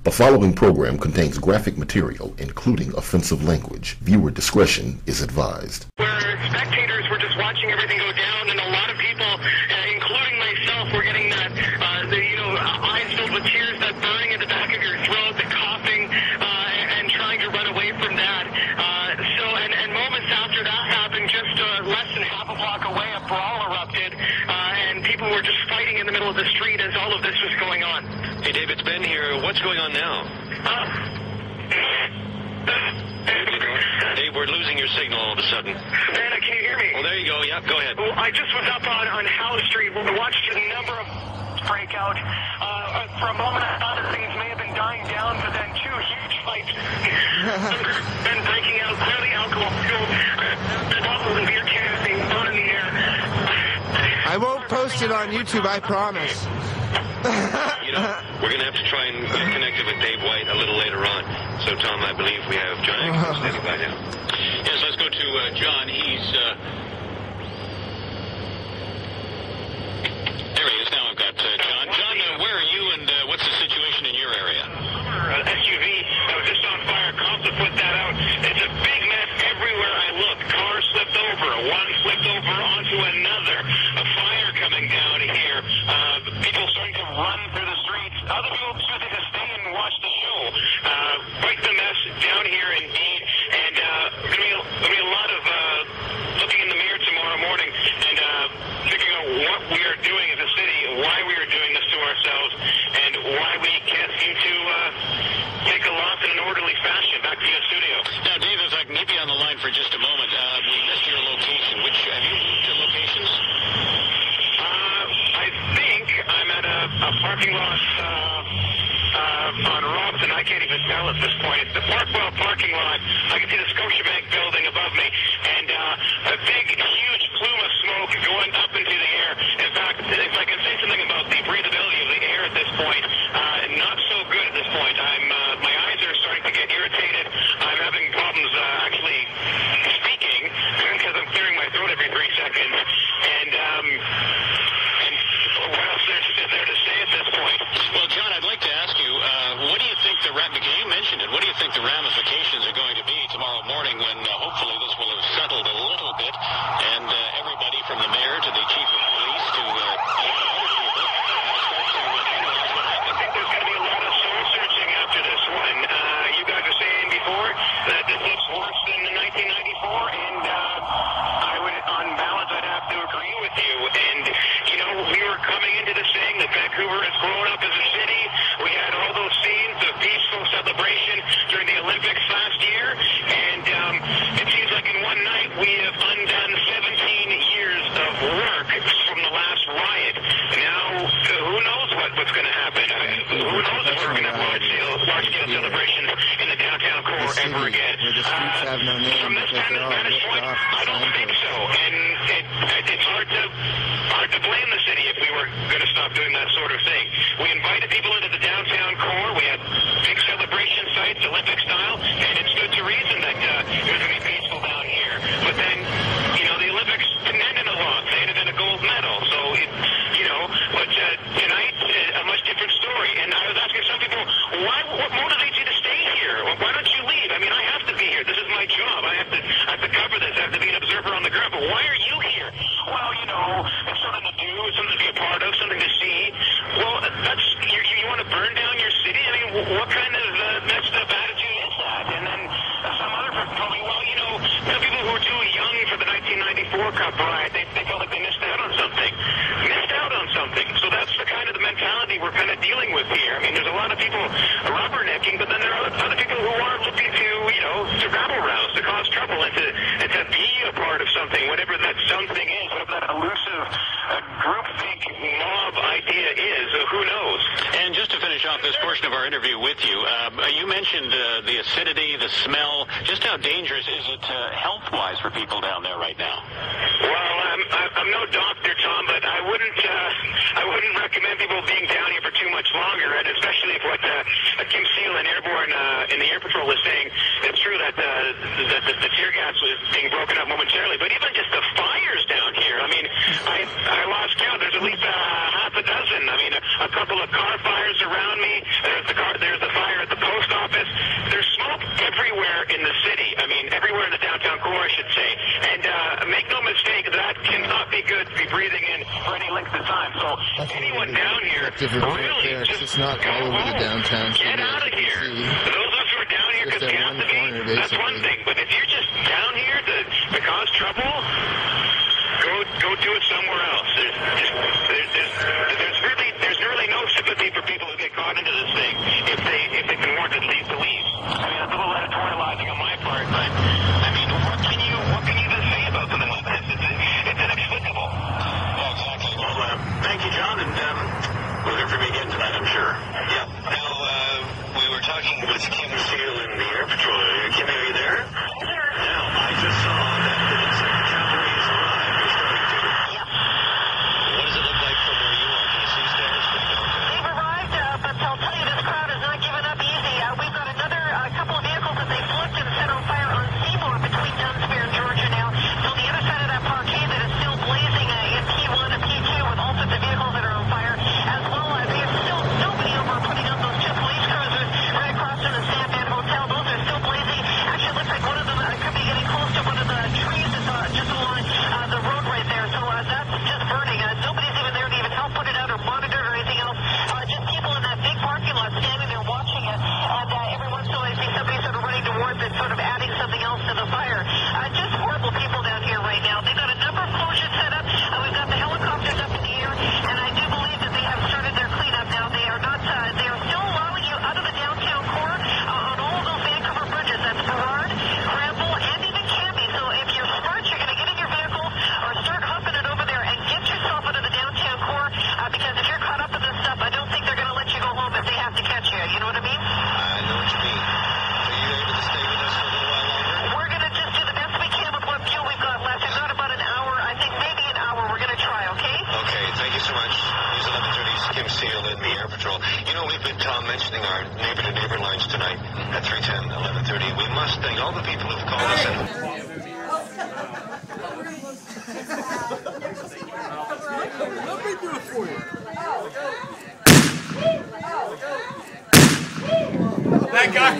The following program contains graphic material, including offensive language. Viewer discretion is advised. Where spectators were just watching everything go down, and a lot of people, including myself, were getting that, eyes filled with tears, that burning at the back of your throat, the coughing, and trying to run away from that. And moments after that happened, just less than half a block away, a brawl erupted, and people were just fighting in the middle of the street as all of this was going on. Hey, Dave, it's Ben here. What's going on now? Dave, we're losing your signal all of a sudden. Anna, can you hear me? Oh, there you go. Yep, go ahead. Well, I just was up on Howe Street where we watched a number of break out. For a moment, I thought that things may have been dying down, but then two huge fights been breaking out. Clearly alcohol-fueled bottles and beer cans being thrown in the air. I won't post it on YouTube, I promise. We're going to have to try and get connected with Dave White a little later on. So, Tom, I believe we have John Atkins standing by now. Yes, let's go to John. He's... There he is. Now I've got John. John, where are you, and what's the situation in your area? SUV that was just on fire. Cops have put that out. It's a big mess everywhere I look. Cars slipped over. One flipped over onto another. A fire coming down here. People starting to run through the streets. Other people choosing to stay and watch the show. Quite the mess down here indeed. And going to be a lot of looking in the mirror tomorrow morning and figuring out what we are doing as a city, why we are doing this to ourselves, and why we can't seem to take a loss in an orderly fashion. Back to your studio. Now, Dave, if I can keep you on the line for just a moment, we missed your location. Have you moved to locations? I think I'm at a parking lot on Robertson. I can't even tell at this point. It's the Parkwell parking lot. I can see the Scotiabank building above me, and a big, huge plume of smoke going up into the air. In fact, if I can say something about the breathability of the air at this point, not so good at this point. My eyes are starting to get irritated. I'm having problems actually speaking because I'm clearing my throat every 3 seconds. And what else is there to say at this point? Well, John, I'd like to ask you, what do you think because you mentioned it, what do you think the ramifications are going to be tomorrow morning when hopefully this will have settled a little bit and everybody from the mayor to the chief of police to other people start to analyze what happened? I think there's going to be a lot of soul searching after this one. You guys were saying before that this looks worse than 1994, and on balance, I'd have to agree with you. And, we were coming into this saying that Vancouver has grown up as a city. We had all those scenes of peaceful celebration during the Olympics last year, and it seems like in one night we have undone 17 years of work from the last riot. Now, who knows what's going to happen? Who knows if we're going to have large-scale celebrations in the downtown core ever again? From this vantage point, I don't think so. And it's hard to blame the city if we were going to stop doing that sort of thing. We invited people into the downtown core. We had big celebration sites, Olympic style, and it stood to reason that it was going to be peaceful down here. But then, the Olympics didn't end in a loss. They ended in a gold medal. So, but tonight, a much different story. And I was asking some people, what motivates you to stay here? Why don't you leave? I mean, I have to be here. This is my job. I have to cover this. I have to be an observer on the ground. But why are you here? Well, it's something to do, something to be a part of, something to see. Well, you want to burn down your city? I mean, what kind of messed up attitude is that? And then some other people told me, some people who were too young for the 1994 Cup riot, they felt like they missed out on something. So that's the kind of the mentality we're kind of dealing with here. I mean, there's a lot of people rubbernecking, but then there are other people who are looking to rabble rouse, to cause trouble, and to be a part of something, whatever that something is, whatever that elusive groupthink mob idea is. Who knows? And just to finish off this portion of our interview with you, you mentioned the acidity, the smell. Just how dangerous is it health-wise for people down there right now? Well, I'm no doctor, Tom, but I wouldn't recommend people being down here for too much longer, and especially if what Kim Seal and Airborne in the Air Patrol was saying. It's true that the tear gas was being broken up momentarily, but even just the fires down here. I mean, I lost count. There's at least half a dozen. I mean, a couple of car fires around me. There's the fire everywhere in the city. I mean, everywhere in the downtown core, I should say. And make no mistake, that cannot be good to be breathing in for any length of time. So anyone down here, really, it's not all over the downtown. Get out of here. For those of us who are down here because we have to be, that's one thing. But if you're just down here to cause trouble, go do it somewhere else. There's really no sympathy for people who get caught into this thing if they can warrant at least to leave. I mean, that's a little editorializing on my part, but I mean, what can you even say about something like this? It's inexplicable. Yeah, exactly. Well, thank you, John, and we'll hear from you again tonight, I'm sure. Yeah. Now, we were talking with Kim Steele in the Air Patrol. Kim, are you there? Here. Now, I just saw that the cavalry has arrived. They're starting to. What does it look like from where you are? Can you see stairs? They've arrived, but I'll tell you, this crowd is not giving up easy. We've got another couple of vehicles that they flipped and set on fire on Seymour between Dunsmuir and Georgia now. So the other side of that parkade that is still blazing in P1 and P2 with all sorts of vehicles that are on fire, as well as there's still nobody over putting up those two police cruisers right across from the Sandman Hotel. Those are still blazing. Actually, it looks like one of them could be getting close to one of the trees that's just along the road right there. So that's just burning. Nobody's even there to even help put it out or monitor or anything else. Just people in that big parking lot standing there watching it. And every once in a while, I see somebody sort of running towards it, sort of adding something else to the fire. Just horrible people down here right now. They've got a number of closures set up. We've got the helicopters up in the air, and I do believe that they have started their cleanup now. They are not. They are still allowing you out of the downtown core on all of those Vancouver bridges. That's Burrard, Granville, and even Cambie. So if you're smart, you're going to get in your vehicle or start huffing it over there and get yourself out of the downtown core. Because if you're caught up in this stuff, I don't think they're going to let you go home if they have to catch you. You know what I mean? I know what you mean. Are you able to stay with us for a little while longer? We're going to just do the best we can with what fuel we've got left. We've got about an hour. I think maybe an hour. We're going to try, okay? Okay, thank you so much. News 1130's Kim Steele in the Air Patrol. You know, we've been mentioning our neighbor-to-neighbor lines tonight at 310, 1130. We must thank all the people who've called us in. Let me do it for you. That guy.